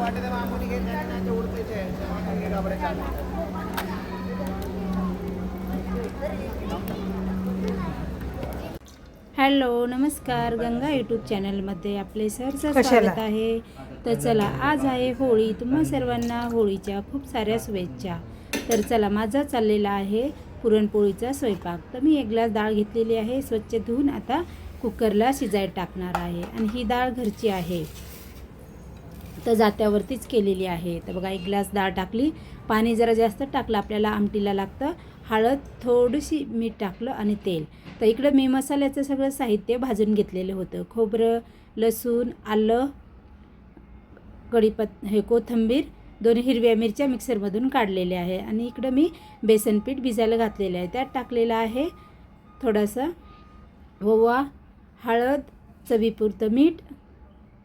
Hello नमस्कार, Ganga YouTube चॅनलमध्ये आपले सहर्ष स्वागत आहे. तर चला, आज आहे होळी. तुम्हा सर्वांना होळीच्या खूप साऱ्या शुभेच्छा. तर चला, माझा चाललेला आहे पुरणपोळीचा स्वयंपाक. तर मी एक ग्लास डाळ घेतलेली आहे, स्वच्छ धुवून आता कुकरला शिजायला टाकणार आहे. आणि ही डाळ घरची आहे, तर जात्यावरतीच केलेली आहे. तर बघा, एक ग्लास डाळ टाकली, पाणी जरा जास्त टाकलं, आपल्याला आमटीला लागतं. हळद, थोडीशी मीठ टाकलं आणि तेल. तर इकडं मी मसाल्याचं सगळं साहित्य भाजून घेतलेलं होतं. खोबरं, लसूण, आलं, कोथिंबीर, 2 हिरव्या मिरच्या मिक्सरमधून काढलेल्या आहे. आणि इकडं मी बेसन पीठ भिजायला घातलेलं आहे. त्यात टाकलेलं आहे थोडासा ओवा, हळद, चवीपुरतं मीठ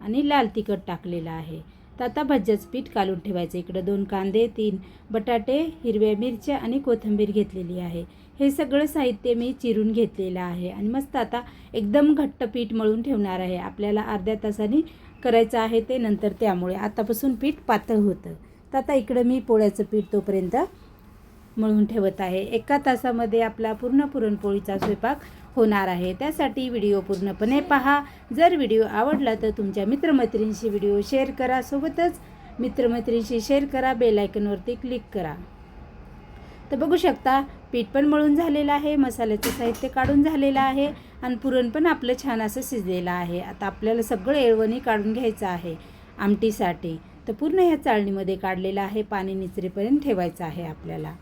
आणि लाल तिखट टाकलेलं आहे. तर आता भज्याचं पीठ काढून ठेवायचं. इकडं 2 कांदे, 3 बटाटे, हिरव्या मिरच्या आणि कोथिंबीर घेतलेली आहे. हे सगळं साहित्य मी चिरून घेतलेलं आहे. आणि मस्त आता एकदम घट्ट पीठ मळून ठेवणार आहे. आपल्याला अर्ध्या तासाने करायचं आहे ते नंतर, त्यामुळे आतापासून पीठ पातळ होतं. तर आता इकडं मी पोळ्याचं पीठ तोपर्यंत मळून ठेवत आहे. 1 तासामध्ये आपला पूर्ण पुरणपोळीचा स्वयंपाक होणार आहे. त्यासाठी व्हिडिओ पूर्णपणे पहा. जर व्हिडिओ आवडला तर तुमच्या मित्रमैत्रिणींशी व्हिडिओ शेअर करा. सोबतच मित्रमैत्रिणींशी शेअर करा, बेल आयकॉनवरती क्लिक करा. तर बघू शकता, पीठ पण मळून झालेलं आहे, मसाल्याचं साहित्य काढून झालेलं आहे आणि पुरण पण आपलं छान असं शिजलेलं आहे. आता आपल्याला सगळं येळवणी काढून घ्यायचं आहे आमटीसाठी. तर पूर्ण ह्या चाळणीमध्ये काढलेलं आहे, पाणी निचरेपर्यंत ठेवायचं आहे आपल्याला.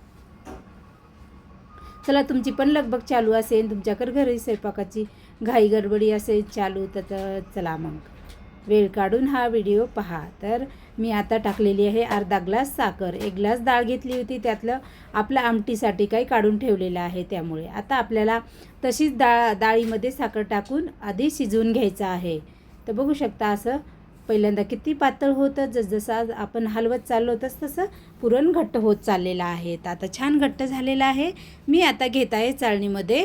चला, तुमची पण लगबग चालू असेल, तुमच्याकडे घरी स्वयंपाकाची घाई गडबडी असेल चालू, तर चला मग वेळ काढून हा व्हिडिओ पहा. तर मी आता टाकलेली आहे अर्धा ग्लास साखर. 1 ग्लास डाळ घेतली होती, त्यातलं आपल्या आमटीसाठी काही काढून ठेवलेलं आहे. त्यामुळे आता आपल्याला तशीच डाळीमध्ये साखर टाकून आधी शिजवून घ्यायचं आहे. तर बघू शकता, असं पहिल्यांदा किती पातळ होतं, जसं आपण हलवत चाललो तसं पुरण घट्ट होत चाललेलं आहे. तर आता छान घट्ट झालेलं आहे. मी आता घेत आहे चाळणीमध्ये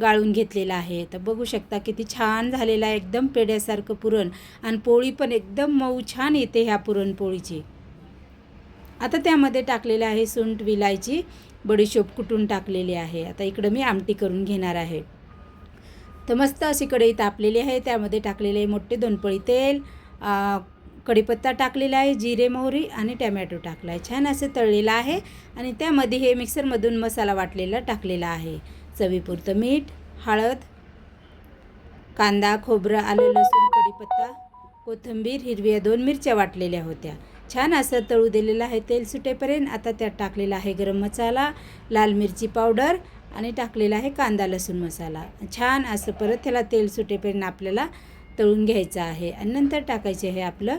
गाळून घेतलेलं आहे. तर बघू शकता किती छान झालेलं आहे, एकदम पेढ्यासारखं पुरण. आणि पोळी पण एकदम मऊ छान येते ह्या पुरणपोळीची. आता त्यामध्ये टाकलेलं आहे सुंठ, विलायची, बडीशोप कुटून टाकलेली आहे. आता इकडं मी आमटी करून घेणार आहे. तर मस्त अशी कढई तापलेली आहे, त्यामध्ये टाकलेले आहे मोठे 2 पळी तेल, कढीपत्ता टाकलेला आहे, जिरे, मोहरी आणि टमॅटो टाकला आहे. छान असं तळलेलं आहे. आणि त्यामध्ये हे मिक्सरमधून मसाला वाटलेला टाकलेला आहे. चवीपुरतं मीठ, हळद, कांदा, खोबरं, आलं, लसूण, कढीपत्ता, कोथिंबीर, हिरव्या 2 मिरच्या वाटलेल्या होत्या. छान असं तळू दिलेलं आहे तेल सुटेपर्यंत. आता त्यात टाकलेला आहे गरम मसाला, लाल मिरची पावडर आणि टाकलेला आहे कांदा लसूण मसाला. छान असं परत त्याला तेल सुटेपर्यंत आपल्याला तळून घ्यायचं आहे. आणि नंतर टाकायचे आहे आपलं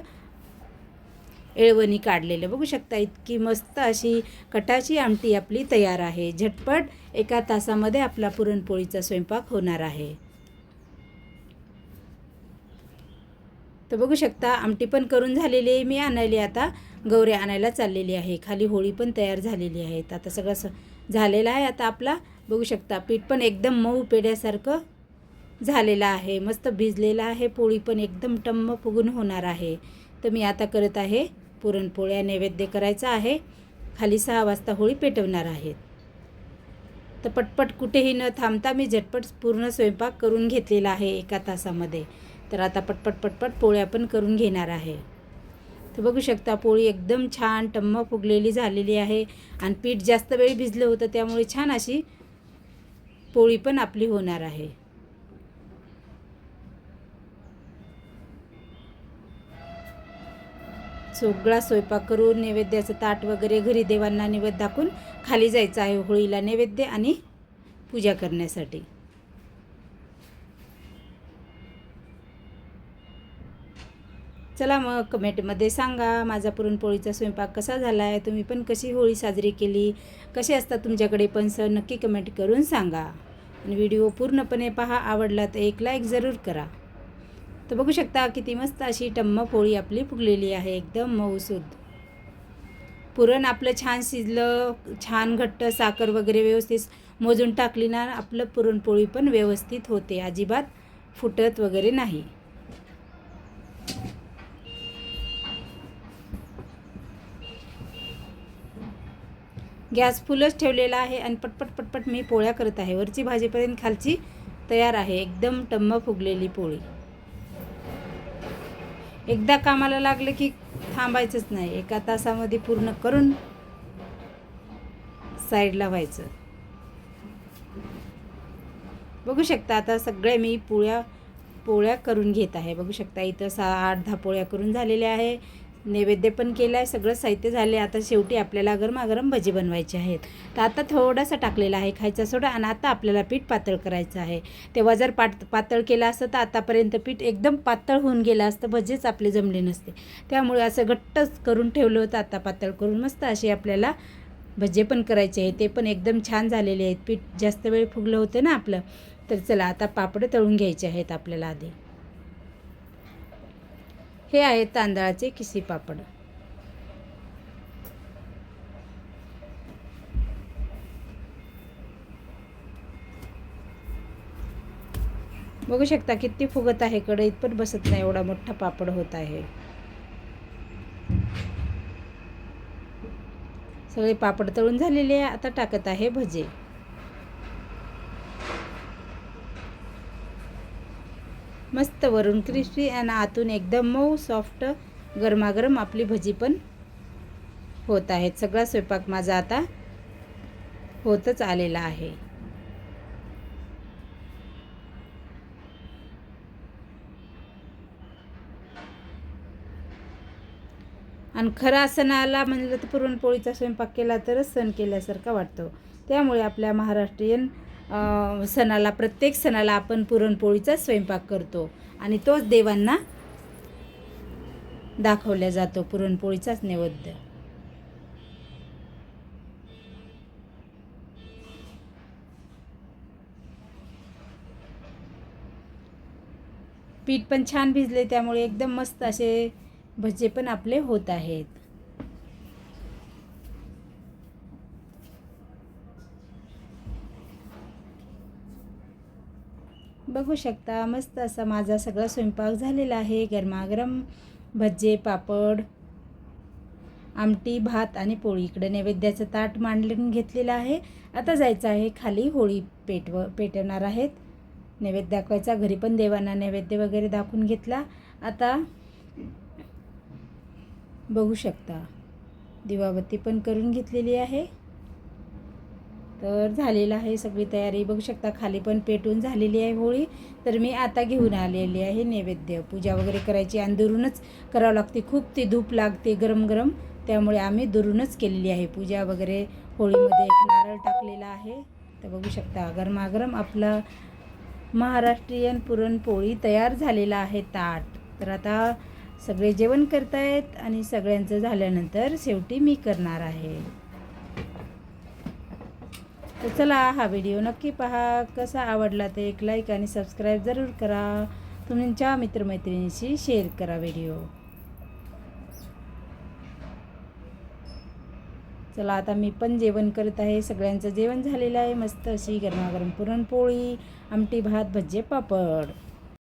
येळवणी काढलेलं. बघू शकता, इतकी मस्त अशी कटाची आमटी आपली तयार आहे. झटपट 1 तासामध्ये आपला पुरणपोळीचा स्वयंपाक होणार आहे. तर बघू शकता, आमटी पण करून झालेली आहे. मी आता गौऱ्या आणायला चाललेली आहे. खाली होळी पण तयार झालेली आहे. आता सगळं झालेलं आहे. आता आपला बघू शकता, पीठ पण एकदम मऊ पेढ्यासारखं झालेलं आहे, मस्त भिजलेलं आहे. पोळी पण एकदम टम्म फुगून होणार आहे. तर मी आता करत आहे पुरणपोळ्या, नैवेद्य करायचा आहे. खाली 6 वाजता होळी पेटवणार आहेत. तर पटपट कुठेही न थांबता मी झटपट पूर्ण स्वयंपाक करून घेतलेला आहे 1 तासामध्ये. तर आता पटपट पोळ्या पण करून घेणार आहे. तर बघू शकता, पोळी एकदम छान टम्म फुगलेली झालेली आहे. आणि पीठ जास्त वेळ भिजलं होतं, त्यामुळे छान अशी पोळी पण आपली होणार आहे. सगळा स्वयंपाक करून नैवेद्याचं ताट वगैरे घरी देवांना नैवेद्य दाखवून खाली जायचं आहे होळीला नैवेद्य आणि पूजा करण्यासाठी. चला मग कमेंटमध्ये सांगा माझा पुरणपोळीचा स्वयंपाक कसा झाला आहे. तुम्ही पण कशी होळी साजरी केली, कसे असतात तुमच्याकडे पण सण, नक्की कमेंट करून सांगा. आणि व्हिडिओ पूर्णपणे पहा. आवडला तर 1 लाईक जरूर करा. तर बघू शकता, किती मस्त अशी टम्म पोळी आपली फुगलेली आहे, एकदम मऊसूद. पुरण आपलं छान शिजलं, छान घट्ट, साखर वगैरे व्यवस्थित मोजून टाकली ना, आपलं पुरणपोळी पण व्यवस्थित होते, अजिबात फुटत वगैरे नाही. गॅस फुलच ठेवलेला आहे आणि पटपट पटपट मी पोळ्या करत आहे. वरची भाजीपर्यंत खालची तयार आहे. एकदम टम्म फुगलेली पोळी. एकदा कामाला लागलं की थांबायचंच नाही. 1 तासामध्ये पूर्ण करून साईडला व्हायचं. बघू शकता आता सगळे मी पोळ्या करून घेत आहे. बघू शकता इथं 8-10 पोळ्या करून झालेल्या आहे. नैवेद्य पण केला आहे. सगळं साहित्य झाले. आता शेवटी आपल्याला गरमागरम भजी बनवायचे आहेत. तर आता थोडासा टाकलेला आहे खायचा सोडा आणि आता आपल्याला पीठ पातळ करायचं आहे. तेव्हा जर पातळ केलं असतं तर आतापर्यंत पीठ एकदम पातळ होऊन गेलं असतं. भजीच आपले जमले नसते. त्यामुळे असं घट्टच करून ठेवलं होतं. आता पातळ करून मस्त असे आपल्याला भजे पण करायचे आहे. ते पण एकदम छान झालेले आहेत. पीठ जास्त वेळ फुगलं होतं ना आपलं. तर चला आता पापड तळून घ्यायचे आहेत आपल्याला आधी. हे आहेत तांदळाचे खिसी पापड. बघू शकता किती फुगत आहे. कढईत पण बसत नाही एवढा मोठा पापड होत आहे. सगळे पापड तळून झालेले आहे. आता टाकत आहे भजे. मस्त वरून क्रिस्पी आणि आतून एकदम मऊ सॉफ्ट गरमागरम आपली भजी पण होत आहेत. सगळा स्वयंपाक माझा आता होतच आलेला आहे. आणि खरा सणाला म्हणलं तर पुरणपोळीचा स्वयंपाक केला तरच सण केल्यासारखा वाटतो. त्यामुळे आपल्या महाराष्ट्रीयन सणाला प्रत्येक सणाला आपण पुरणपोळीचाच स्वयंपाक करतो आणि तोच देवांना दाखवला जातो. पुरणपोळीचाच नैवेद्य. पीठ पण छान भिजले त्यामुळे एकदम मस्त असे भजे पण आपले होत आहेत. बघू शकता मस्त असा माझा सगळा स्वयंपाक झालेला आहे. गरमागरम भजे, पापड, आमटी, भात आणि पोळी. इकडे नैवेद्याचं ताट मांडून घेतलेलं आहे. आता जायचं आहे खाली. होळी पेटवणार आहेत. नैवेद्य दाखवायचा. घरी पण देवांना नैवेद्य वगैरे दाखवून घेतला. आता बघू शकता दिवाबत्ती पण करून घेतलेली आहे. तर झालेलं आहे सगळी तयारी. बघू शकता खाली पण पेटून झालेली आहे होळी. तर मी आता घेऊन आलेली आहे नैवेद्य. पूजा वगैरे करायची आणि दुरूनच करावं लागते. खूप ती धूप लागते गरम गरम. त्यामुळे आम्ही दुरूनच केलेली आहे पूजा वगैरे. होळीमध्ये एक नारळ टाकलेला आहे. तर बघू शकता गरमागरम आपला महाराष्ट्रीयन पुरणपोळी तयार झालेला आहे ताट. तर आता सगळे जेवण करतायत आणि सगळ्यांचं झाल्यानंतर शेवटी मी करणार आहे. तर चला हा व्हिडिओ नक्की पहा. कसा आवडला तर एक लाईक आणि सबस्क्राईब जरूर करा. तुमच्या मित्रमैत्रिणींशी शेअर करा व्हिडिओ. चला आता मी पण जेवण करत आहे. सगळ्यांचं जेवण झालेलं आहे. मस्त अशी गरमागरम पुरणपोळी, आमटी, भात, भजे, पापड.